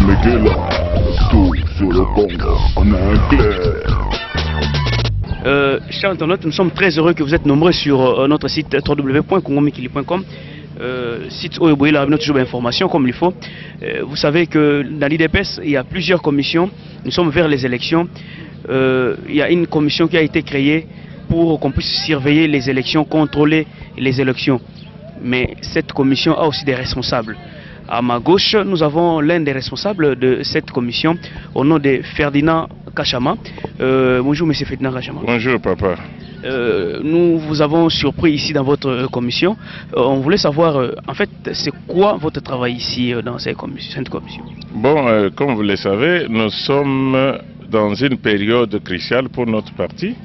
Miguel, tout sur le Congo en anglais. Chers internautes, nous sommes très heureux que vous êtes nombreux sur notre site www.congomikili.com. Site où vous avez toujours d'informations comme il faut. Vous savez que dans l'IDPS, il y a plusieurs commissions. Nous sommes vers les élections. Il y a une commission qui a été créée pour qu'on puisse surveiller les élections, contrôler les élections. Mais cette commission a aussi des responsables. À ma gauche, nous avons l'un des responsables de cette commission, au nom de Ferdinand Kachama. Bonjour, monsieur Ferdinand Kachama. Bonjour, papa. Nous vous avons surpris ici dans votre commission. On voulait savoir, en fait, c'est quoi votre travail ici dans cette commission? Bon, comme vous le savez, nous sommes dans une période cruciale pour notre parti.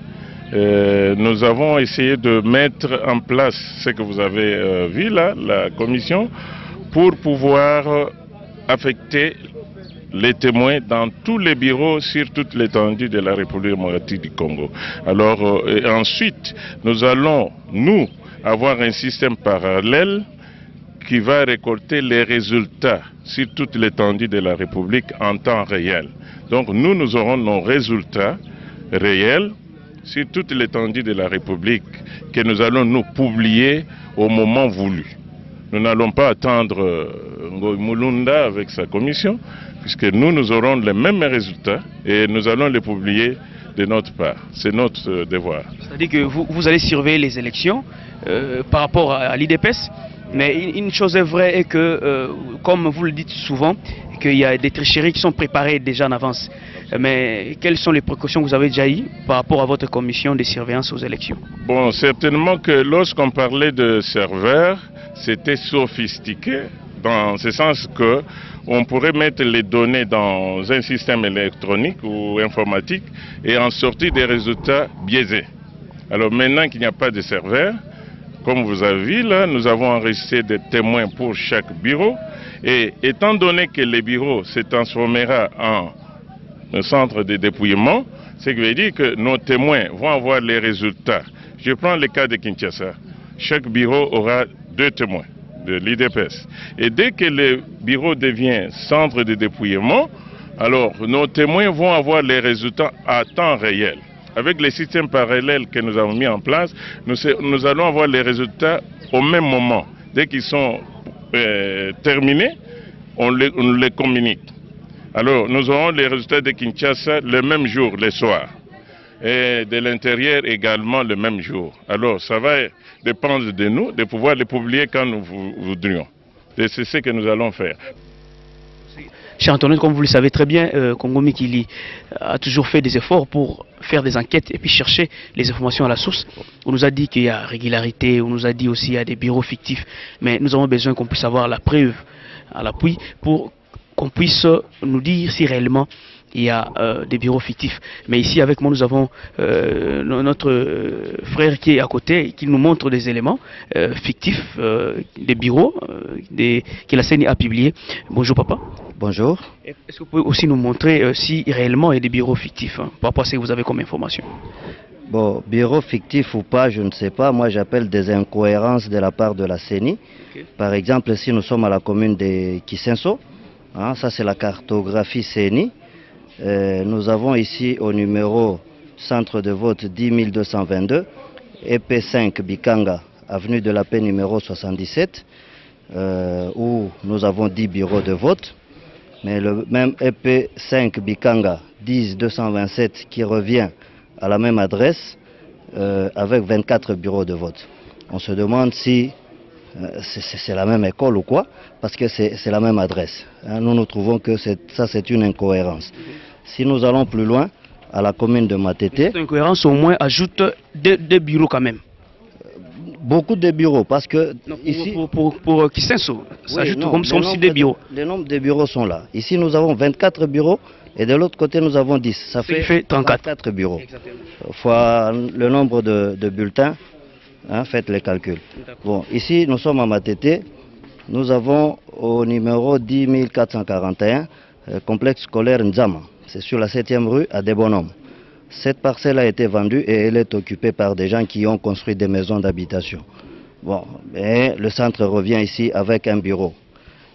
Nous avons essayé de mettre en place ce que vous avez vu là, la commission, pour pouvoir affecter les témoins dans tous les bureaux sur toute l'étendue de la République démocratique du Congo. Alors, ensuite, nous allons, nous, avoir un système parallèle qui va récolter les résultats sur toute l'étendue de la République en temps réel. Donc, nous aurons nos résultats réels sur toute l'étendue de la République que nous allons nous publier au moment voulu. Nous n'allons pas attendre Ngoï Mulunda avec sa commission, puisque nous aurons les mêmes résultats et nous allons les publier de notre part. C'est notre devoir. C'est-à-dire que vous allez surveiller les élections par rapport à l'IDPS, mais une chose est vraie est que, comme vous le dites souvent, qu'il y a des tricheries qui sont préparées déjà en avance. Mais quelles sont les précautions que vous avez déjà eues par rapport à votre commission de surveillance aux élections? Bon, certainement que lorsqu'on parlait de serveurs, c'était sophistiqué, dans ce sens que on pourrait mettre les données dans un système électronique ou informatique et en sortir des résultats biaisés. Alors maintenant qu'il n'y a pas de serveur, comme vous avez vu là, nous avons enregistré des témoins pour chaque bureau et étant donné que les bureaux se transformera en un centre de dépouillement, ce qui veut dire que nos témoins vont avoir les résultats. Je prends le cas de Kinshasa. Chaque bureau aura 2 témoins de l'IDPS. Et dès que le bureau devient centre de dépouillement, alors nos témoins vont avoir les résultats à temps réel. Avec les systèmes parallèles que nous avons mis en place, nous allons avoir les résultats au même moment. Dès qu'ils sont terminés, on les communique. Alors, nous aurons les résultats de Kinshasa le même jour, le soir. Et de l'intérieur également le même jour. Alors, ça va dépendre de nous de pouvoir les publier quand nous voudrions. Et c'est ce que nous allons faire. Cher Antoine, comme vous le savez très bien, Congo Mikili a toujours fait des efforts pour faire des enquêtes et puis chercher les informations à la source. On nous a dit qu'il y a régularité, on nous a dit aussi qu'il y a des bureaux fictifs, mais nous avons besoin qu'on puisse avoir la preuve à l'appui pour qu'on puisse nous dire si réellement il y a des bureaux fictifs. Mais ici avec moi nous avons notre frère qui est à côté et qui nous montre des éléments fictifs, des bureaux que la CENI a publiés. Bonjour papa. Bonjour. Est-ce que vous pouvez aussi nous montrer si réellement il y a des bureaux fictifs par rapport à ce que vous avez comme information? Bon, bureau fictif ou pas, je ne sais pas. Moi, j'appelle des incohérences de la part de la CENI. Okay. Par exemple, si nous sommes à la commune de Kisenso, hein, ça c'est la cartographie CENI. Nous avons ici au numéro centre de vote 10 222, EP5 Bikanga, avenue de la Paix numéro 77, où nous avons 10 bureaux de vote. Mais le même EP5 Bikanga 10 227 qui revient à la même adresse avec 24 bureaux de vote. On se demande si c'est la même école ou quoi, parce que c'est la même adresse. Hein, nous trouvons que ça c'est une incohérence. Si nous allons plus loin, à la commune de Matete... Cette incohérence au moins ajoute des bureaux quand même. Beaucoup de bureaux, parce que non, ici... Pour Kisenso, ça ajoute comme si des bureaux. Les nombres de bureaux sont là. Ici nous avons 24 bureaux et de l'autre côté nous avons 10. Ça fait 34 bureaux. Exactement. Fois le nombre de bulletins, hein, faites les calculs. Bon, ici nous sommes à Matete. Nous avons au numéro 10 441, complexe scolaire Nzama. C'est sur la 7e rue à Debonhomme. Cette parcelle a été vendue et elle est occupée par des gens qui ont construit des maisons d'habitation. Bon, et le centre revient ici avec un bureau.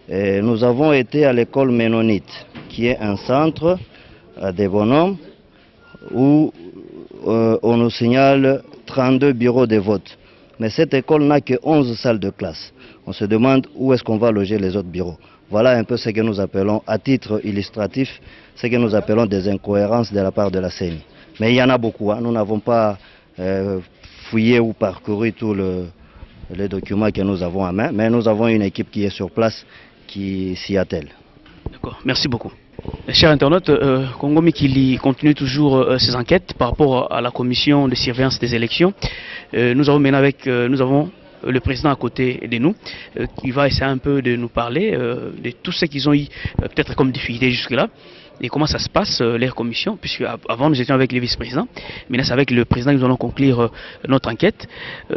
Et nous avons été à l'école Ménonite, qui est un centre des bonhommes où on nous signale 32 bureaux de vote. Mais cette école n'a que 11 salles de classe. On se demande où est-ce qu'on va loger les autres bureaux. Voilà un peu ce que nous appelons, à titre illustratif, ce que nous appelons des incohérences de la part de la CENI. Mais il y en a beaucoup. Nous n'avons pas fouillé ou parcouru tous les documents que nous avons en main, mais nous avons une équipe qui est sur place qui s'y attelle. D'accord, merci beaucoup. Chers internautes, Congo Mikili continue toujours ses enquêtes par rapport à la commission de surveillance des élections. Nous avons maintenant le président à côté de nous qui va essayer un peu de nous parler de tout ce qu'ils ont eu peut-être comme difficulté jusque-là et comment ça se passe leur commission, puisque avant nous étions avec les vice-présidents, maintenant c'est avec le président que nous allons conclure notre enquête.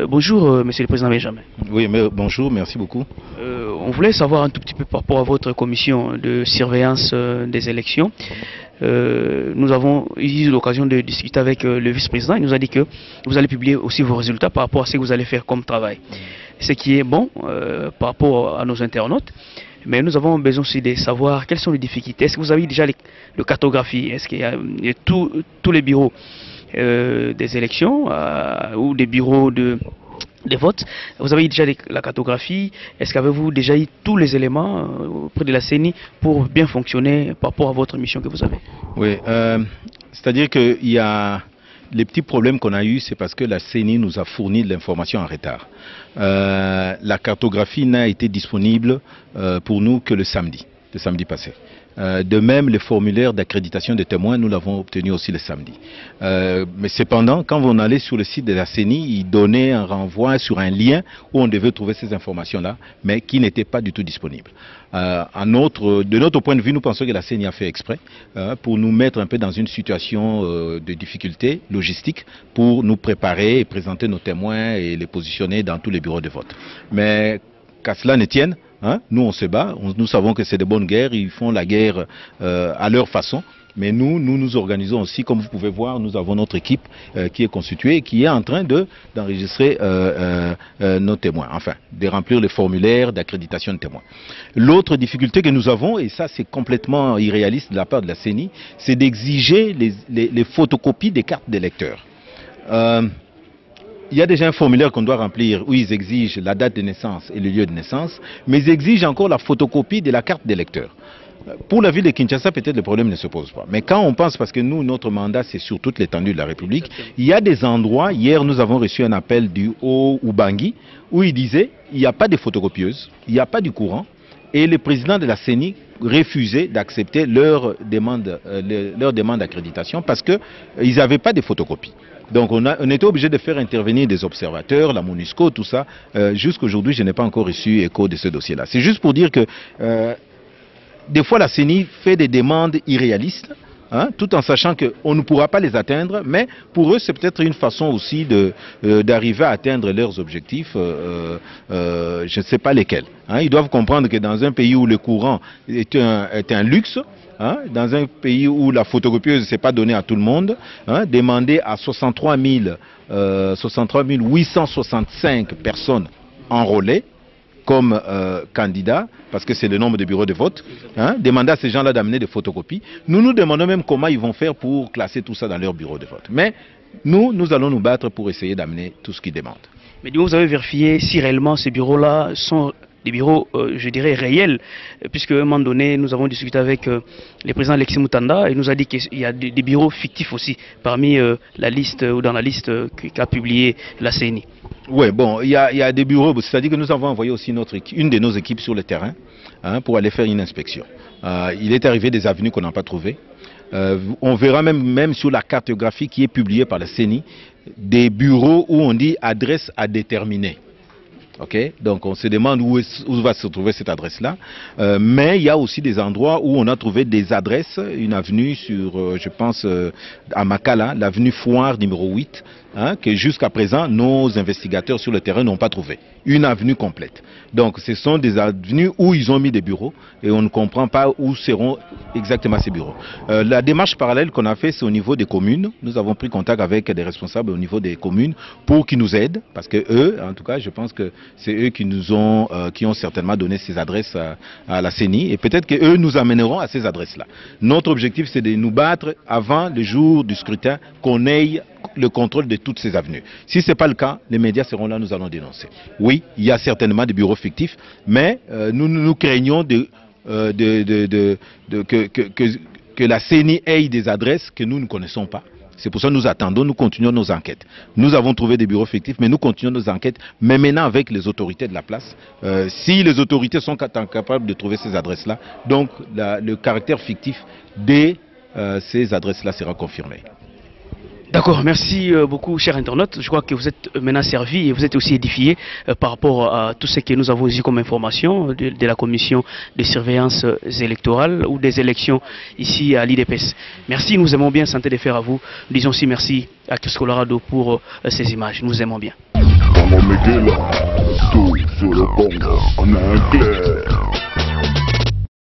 Bonjour monsieur le président Benjamin. Oui, mais bonjour, merci beaucoup. On voulait savoir un tout petit peu par rapport à votre commission de surveillance des élections. Nous avons eu l'occasion de discuter avec le vice-président. Il nous a dit que vous allez publier aussi vos résultats par rapport à ce que vous allez faire comme travail. Ce qui est bon par rapport à nos internautes. Mais nous avons besoin aussi de savoir quelles sont les difficultés. Est-ce que vous avez déjà le cartographie? Est-ce qu'il y a tous les bureaux des élections ou des bureaux de vote? Vous avez déjà la cartographie? Est-ce qu'avez-vous déjà eu tous les éléments auprès de la CENI pour bien fonctionner par rapport à votre mission que vous avez? Oui, c'est-à-dire qu'il y a les petits problèmes qu'on a eus, c'est parce que la CENI nous a fourni de l'information en retard. La cartographie n'a été disponible pour nous que le samedi passé. De même, les formulaires d'accréditation des témoins, nous l'avons obtenu aussi le samedi. Mais cependant, quand on allait sur le site de la CENI, ils donnaient un renvoi sur un lien où on devait trouver ces informations-là, mais qui n'étaient pas du tout disponibles. De notre point de vue, nous pensons que la CENI a fait exprès pour nous mettre un peu dans une situation de difficulté logistique pour nous préparer et présenter nos témoins et les positionner dans tous les bureaux de vote. Mais qu'à cela ne tienne, nous on se bat, nous savons que c'est de bonnes guerres, ils font la guerre à leur façon, mais nous organisons aussi, comme vous pouvez voir, nous avons notre équipe qui est constituée et qui est en train d'enregistrer nos témoins, enfin, de remplir les formulaires d'accréditation de témoins. L'autre difficulté que nous avons, et ça c'est complètement irréaliste de la part de la CENI, c'est d'exiger les photocopies des cartes d'électeurs. Il y a déjà un formulaire qu'on doit remplir où ils exigent la date de naissance et le lieu de naissance, mais ils exigent encore la photocopie de la carte d'électeur. Pour la ville de Kinshasa, peut-être le problème ne se pose pas. Mais quand on pense, parce que nous, notre mandat, c'est sur toute l'étendue de la République, il y a des endroits, hier nous avons reçu un appel du Haut-Ubangi, où il disait, il n'y a pas de photocopieuse, il n'y a pas du courant, et le président de la CENI refusait d'accepter leur demande d'accréditation parce qu'ils n'avaient pas de photocopies. Donc on était obligé de faire intervenir des observateurs, la MONUSCO, tout ça. Jusqu'aujourd'hui, je n'ai pas encore reçu écho de ce dossier-là. C'est juste pour dire que des fois la CENI fait des demandes irréalistes, tout en sachant qu'on ne pourra pas les atteindre, mais pour eux c'est peut-être une façon aussi d'arriver à atteindre leurs objectifs, je ne sais pas lesquels. Ils doivent comprendre que dans un pays où le courant est un luxe, dans un pays où la photocopieuse ne s'est pas donnée à tout le monde, demander à 63 865 personnes enrôlées comme candidats, parce que c'est le nombre de bureaux de vote, demander à ces gens-là d'amener des photocopies. Nous nous demandons même comment ils vont faire pour classer tout ça dans leur bureau de vote. Mais nous allons nous battre pour essayer d'amener tout ce qu'ils demandent. Mais vous avez vérifié si réellement ces bureaux-là sont des bureaux, je dirais, réels, puisque à un moment donné, nous avons discuté avec le président Alexis Moutanda et il nous a dit qu'il y a des bureaux fictifs aussi parmi la liste ou dans la liste qu'a publiée la CENI. Oui, bon, il y a des bureaux, c'est-à-dire que nous avons envoyé aussi une de nos équipes sur le terrain pour aller faire une inspection. Il est arrivé des avenues qu'on n'a pas trouvées. On verra même sur la cartographie qui est publiée par la CENI, des bureaux où on dit adresse à déterminer. Okay? Donc on se demande où va se trouver cette adresse-là. Mais il y a aussi des endroits où on a trouvé des adresses, une avenue sur, je pense, à Makala, l'avenue Foire numéro 8, que jusqu'à présent, nos investigateurs sur le terrain n'ont pas trouvé. Une avenue complète. Donc ce sont des avenues où ils ont mis des bureaux et on ne comprend pas où seront exactement ces bureaux. La démarche parallèle qu'on a fait, c'est au niveau des communes. Nous avons pris contact avec des responsables au niveau des communes pour qu'ils nous aident, parce que eux, en tout cas, je pense que c'est eux qui ont certainement donné ces adresses à la CENI, et peut-être qu'eux nous amèneront à ces adresses-là. Notre objectif, c'est de nous battre avant le jour du scrutin, qu'on ait le contrôle de toutes ces avenues. Si ce n'est pas le cas, les médias seront là, nous allons dénoncer. Oui, il y a certainement des bureaux fictifs, mais nous craignons que la CENI ait des adresses que nous ne connaissons pas. C'est pour ça que nous attendons, nous continuons nos enquêtes. Nous avons trouvé des bureaux fictifs, mais nous continuons nos enquêtes, mais maintenant avec les autorités de la place. Si les autorités sont capables de trouver ces adresses-là, donc le caractère fictif de ces adresses-là sera confirmé. D'accord, merci beaucoup, chers internautes. Je crois que vous êtes maintenant servis et vous êtes aussi édifiés par rapport à tout ce que nous avons eu comme information de la commission de surveillance électorale ou des élections ici à l'IDPS. Merci, nous aimons bien Santé de Fer à vous. Nous disons aussi merci à Kios Colorado pour ces images. Nous aimons bien. Tout sur le Congo, on a un clair.